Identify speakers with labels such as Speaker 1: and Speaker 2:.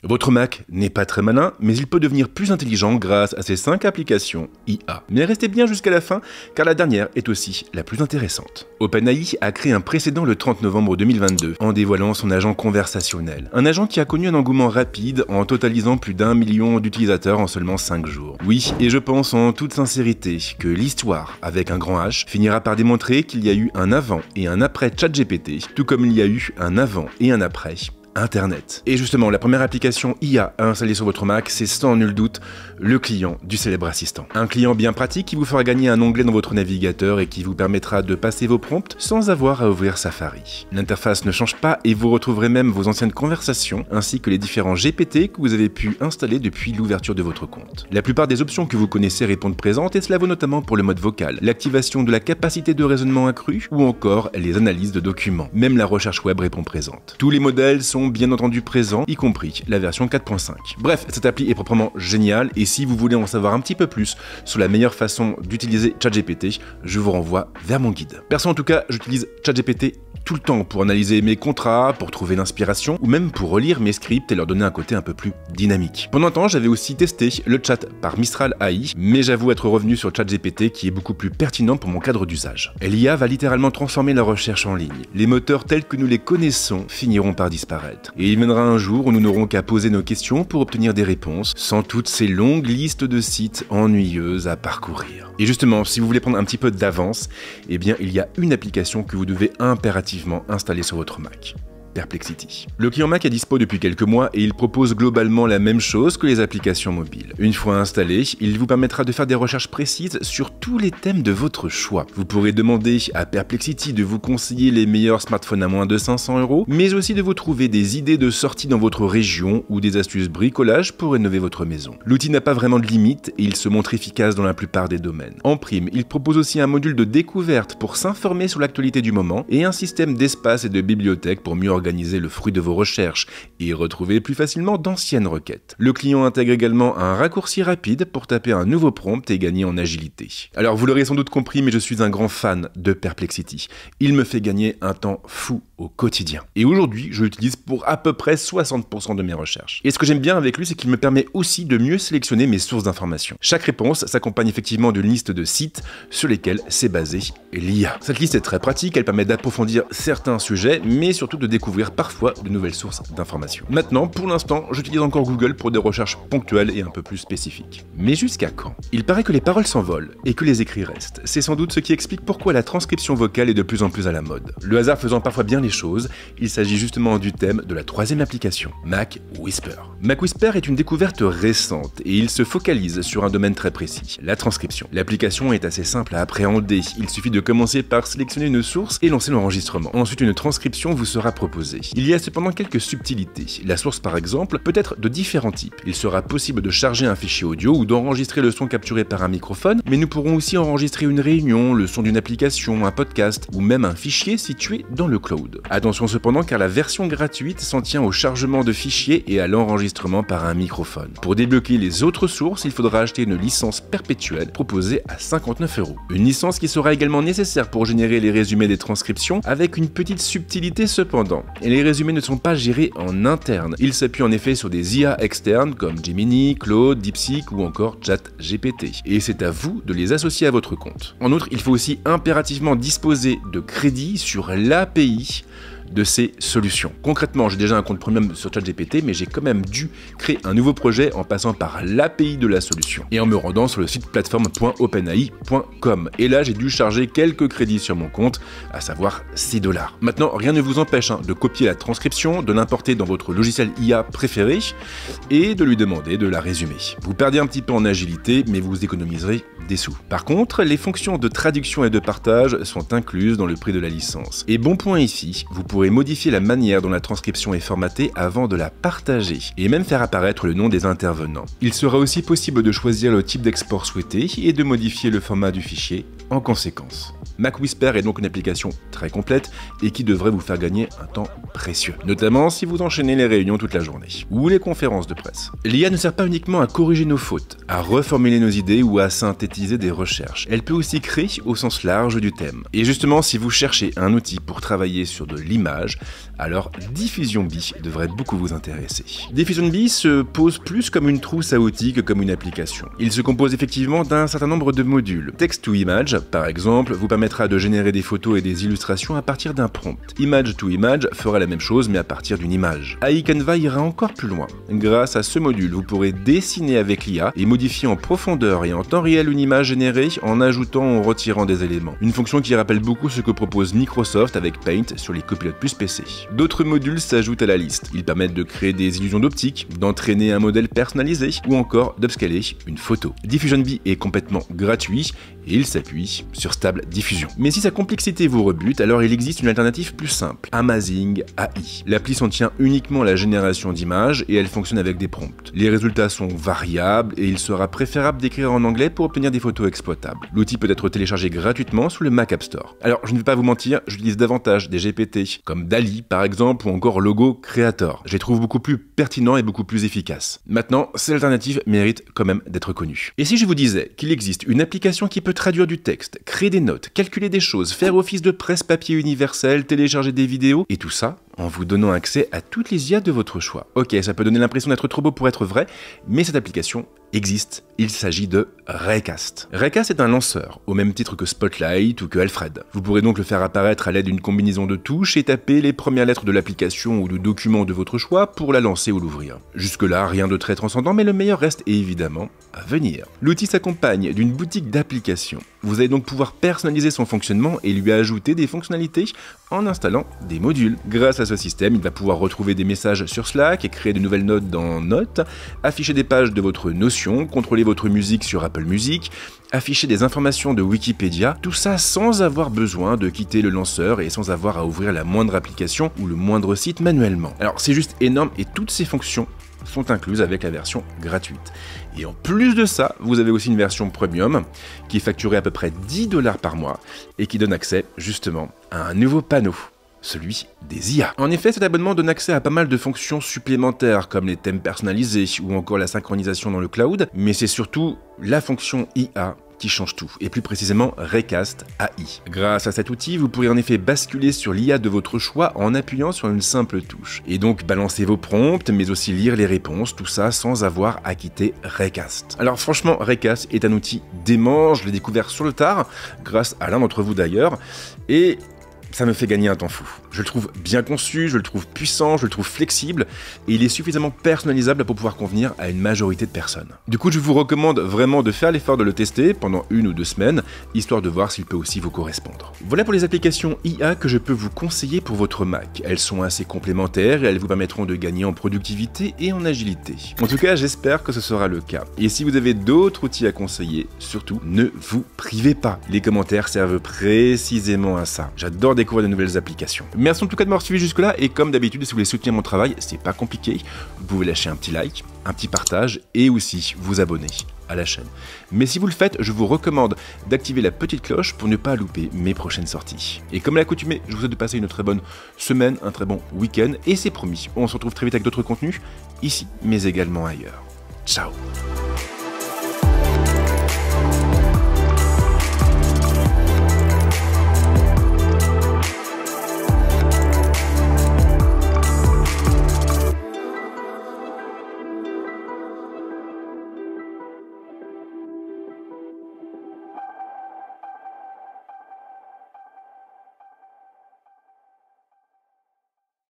Speaker 1: Votre Mac n'est pas très malin, mais il peut devenir plus intelligent grâce à ces 5 applications IA. Mais restez bien jusqu'à la fin, car la dernière est aussi la plus intéressante. OpenAI a créé un précédent le 30 novembre 2022 en dévoilant son agent conversationnel. Un agent qui a connu un engouement rapide en totalisant plus d'1 million d'utilisateurs en seulement 5 jours. Oui, et je pense en toute sincérité que l'histoire, avec un grand H, finira par démontrer qu'il y a eu un avant et un après ChatGPT, tout comme il y a eu un avant et un après Internet. Et justement, la première application IA à installer sur votre Mac, c'est sans nul doute le client du célèbre assistant. Un client bien pratique qui vous fera gagner un onglet dans votre navigateur et qui vous permettra de passer vos prompts sans avoir à ouvrir Safari. L'interface ne change pas et vous retrouverez même vos anciennes conversations ainsi que les différents GPT que vous avez pu installer depuis l'ouverture de votre compte. La plupart des options que vous connaissez répondent présentes et cela vaut notamment pour le mode vocal, l'activation de la capacité de raisonnement accrue ou encore les analyses de documents. Même la recherche web répond présente. Tous les modèles sont bien entendu présents, y compris la version 4.5. Bref, cette appli est proprement géniale et si vous voulez en savoir un petit peu plus sur la meilleure façon d'utiliser ChatGPT, je vous renvoie vers mon guide. Perso en tout cas, j'utilise ChatGPT tout le temps pour analyser mes contrats, pour trouver l'inspiration ou même pour relire mes scripts et leur donner un côté un peu plus dynamique. Pendant un temps, j'avais aussi testé le chat par Mistral AI, mais j'avoue être revenu sur ChatGPT qui est beaucoup plus pertinent pour mon cadre d'usage. L'IA va littéralement transformer la recherche en ligne. Les moteurs tels que nous les connaissons finiront par disparaître. Et il viendra un jour où nous n'aurons qu'à poser nos questions pour obtenir des réponses, sans toutes ces longues listes de sites ennuyeuses à parcourir. Et justement, si vous voulez prendre un petit peu d'avance, eh bien il y a une application que vous devez impérativement installer sur votre Mac. Perplexity. Le client Mac est dispo depuis quelques mois et il propose globalement la même chose que les applications mobiles. Une fois installé, il vous permettra de faire des recherches précises sur tous les thèmes de votre choix. Vous pourrez demander à Perplexity de vous conseiller les meilleurs smartphones à moins de 500 €, mais aussi de vous trouver des idées de sortie dans votre région ou des astuces bricolage pour rénover votre maison. L'outil n'a pas vraiment de limite et il se montre efficace dans la plupart des domaines. En prime, il propose aussi un module de découverte pour s'informer sur l'actualité du moment et un système d'espace et de bibliothèque pour mieux organiser le fruit de vos recherches et retrouver plus facilement d'anciennes requêtes. Le client intègre également un raccourci rapide pour taper un nouveau prompt et gagner en agilité. Alors vous l'aurez sans doute compris, mais je suis un grand fan de Perplexity. Il me fait gagner un temps fou au quotidien. Et aujourd'hui, je l'utilise pour à peu près 60% de mes recherches. Et ce que j'aime bien avec lui, c'est qu'il me permet aussi de mieux sélectionner mes sources d'informations. Chaque réponse s'accompagne effectivement d'une liste de sites sur lesquels s'est basée l'IA. Cette liste est très pratique, elle permet d'approfondir certains sujets, mais surtout de découvrir parfois de nouvelles sources d'informations. Maintenant, pour l'instant, j'utilise encore Google pour des recherches ponctuelles et un peu plus spécifiques. Mais jusqu'à quand? Il paraît que les paroles s'envolent et que les écrits restent. C'est sans doute ce qui explique pourquoi la transcription vocale est de plus en plus à la mode. Le hasard faisant parfois bien les choses, il s'agit justement du thème de la troisième application, Mac Whisper. Mac Whisper est une découverte récente et il se focalise sur un domaine très précis, la transcription. L'application est assez simple à appréhender, il suffit de commencer par sélectionner une source et lancer l'enregistrement. Ensuite, une transcription vous sera proposée. Il y a cependant quelques subtilités. La source par exemple peut être de différents types. Il sera possible de charger un fichier audio ou d'enregistrer le son capturé par un microphone, mais nous pourrons aussi enregistrer une réunion, le son d'une application, un podcast ou même un fichier situé dans le cloud. Attention cependant car la version gratuite s'en tient au chargement de fichiers et à l'enregistrement par un microphone. Pour débloquer les autres sources, il faudra acheter une licence perpétuelle proposée à 59 €. Une licence qui sera également nécessaire pour générer les résumés des transcriptions avec une petite subtilité cependant. Et les résumés ne sont pas gérés en interne. Ils s'appuient en effet sur des IA externes comme Gemini, Claude, DeepSeek ou encore ChatGPT. Et c'est à vous de les associer à votre compte. En outre, il faut aussi impérativement disposer de crédits sur l'API de ces solutions. Concrètement, j'ai déjà un compte premium sur ChatGPT, mais j'ai quand même dû créer un nouveau projet en passant par l'API de la solution et en me rendant sur le site plateforme.openai.com. Et là, j'ai dû charger quelques crédits sur mon compte, à savoir 6 $. Maintenant, rien ne vous empêche de copier la transcription, de l'importer dans votre logiciel IA préféré et de lui demander de la résumer. Vous perdez un petit peu en agilité, mais vous économiserez des sous. Par contre, les fonctions de traduction et de partage sont incluses dans le prix de la licence. Et bon point ici, vous pourrez modifier la manière dont la transcription est formatée avant de la partager, et même faire apparaître le nom des intervenants. Il sera aussi possible de choisir le type d'export souhaité et de modifier le format du fichier en conséquence. MacWhisper est donc une application très complète et qui devrait vous faire gagner un temps précieux, notamment si vous enchaînez les réunions toute la journée ou les conférences de presse. L'IA ne sert pas uniquement à corriger nos fautes, à reformuler nos idées ou à synthétiser des recherches. Elle peut aussi créer au sens large du thème. Et justement, si vous cherchez un outil pour travailler sur de l'image, alors Diffusion-Bee devrait beaucoup vous intéresser. Diffusion-Bee se pose plus comme une trousse à outils que comme une application. Il se compose effectivement d'un certain nombre de modules. Text-to-Image, par exemple, vous permettra de générer des photos et des illustrations à partir d'un prompt. Image-to-Image fera la même chose mais à partir d'une image. AI Canva ira encore plus loin. Grâce à ce module, vous pourrez dessiner avec l'IA et modifier en profondeur et en temps réel une image générée en ajoutant ou en retirant des éléments. Une fonction qui rappelle beaucoup ce que propose Microsoft avec Paint sur les copilotes plus PC. D'autres modules s'ajoutent à la liste. Ils permettent de créer des illusions d'optique, d'entraîner un modèle personnalisé ou encore d'upscaler une photo. Diffusion-Bee est complètement gratuit et il s'appuie sur Stable Diffusion. Mais si sa complexité vous rebute, alors il existe une alternative plus simple, Amazing AI. L'appli s'en tient uniquement à la génération d'images et elle fonctionne avec des prompts. Les résultats sont variables et il sera préférable d'écrire en anglais pour obtenir des photos exploitables. L'outil peut être téléchargé gratuitement sous le Mac App Store. Alors je ne vais pas vous mentir, j'utilise davantage des GPT comme DALL-E par exemple ou encore Logo Creator. Je les trouve beaucoup plus pertinents et beaucoup plus efficaces. Maintenant, ces alternatives méritent quand même d'être connues. Et si je vous disais qu'il existe une application qui peut traduire du texte, créer des notes, calculer des choses, faire office de presse-papier universel, télécharger des vidéos, et tout ça en vous donnant accès à toutes les IA de votre choix. Ok, ça peut donner l'impression d'être trop beau pour être vrai, mais cette application existe. Il s'agit de Raycast. Raycast est un lanceur, au même titre que Spotlight ou que Alfred. Vous pourrez donc le faire apparaître à l'aide d'une combinaison de touches et taper les premières lettres de l'application ou du document de votre choix pour la lancer ou l'ouvrir. Jusque-là, rien de très transcendant, mais le meilleur reste évidemment à venir. L'outil s'accompagne d'une boutique d'applications. Vous allez donc pouvoir personnaliser son fonctionnement et lui ajouter des fonctionnalités en installant des modules. Grâce à ce système, il va pouvoir retrouver des messages sur Slack et créer de nouvelles notes dans Notes, afficher des pages de votre Notion, contrôler votre musique sur Apple Music, afficher des informations de Wikipédia, tout ça sans avoir besoin de quitter le lanceur et sans avoir à ouvrir la moindre application ou le moindre site manuellement. Alors c'est juste énorme et toutes ces fonctions sont incluses avec la version gratuite. Et en plus de ça, vous avez aussi une version premium qui est facturée à peu près 10$ par mois et qui donne accès justement à un nouveau panneau, celui des IA. En effet, cet abonnement donne accès à pas mal de fonctions supplémentaires comme les thèmes personnalisés ou encore la synchronisation dans le cloud, mais c'est surtout la fonction IA qui change tout, et plus précisément Raycast AI. Grâce à cet outil, vous pourrez en effet basculer sur l'IA de votre choix en appuyant sur une simple touche, et donc balancer vos prompts, mais aussi lire les réponses, tout ça sans avoir à quitter Raycast. Alors franchement, Raycast est un outil dément, je l'ai découvert sur le tard, grâce à l'un d'entre vous d'ailleurs, et ça me fait gagner un temps fou. Je le trouve bien conçu, je le trouve puissant, je le trouve flexible, et il est suffisamment personnalisable pour pouvoir convenir à une majorité de personnes. Du coup, je vous recommande vraiment de faire l'effort de le tester pendant 1 ou 2 semaines, histoire de voir s'il peut aussi vous correspondre. Voilà pour les applications IA que je peux vous conseiller pour votre Mac. Elles sont assez complémentaires et elles vous permettront de gagner en productivité et en agilité. En tout cas, j'espère que ce sera le cas. Et si vous avez d'autres outils à conseiller, surtout, ne vous privez pas. Les commentaires servent précisément à ça. J'adore découvrir de nouvelles applications. Merci en tout cas de m'avoir suivi jusque-là, et comme d'habitude, si vous voulez soutenir mon travail, c'est pas compliqué, vous pouvez lâcher un petit like, un petit partage, et aussi vous abonner à la chaîne. Mais si vous le faites, je vous recommande d'activer la petite cloche pour ne pas louper mes prochaines sorties. Et comme à l'accoutumée, je vous souhaite de passer une très bonne semaine, un très bon week-end, et c'est promis, on se retrouve très vite avec d'autres contenus, ici, mais également ailleurs. Ciao!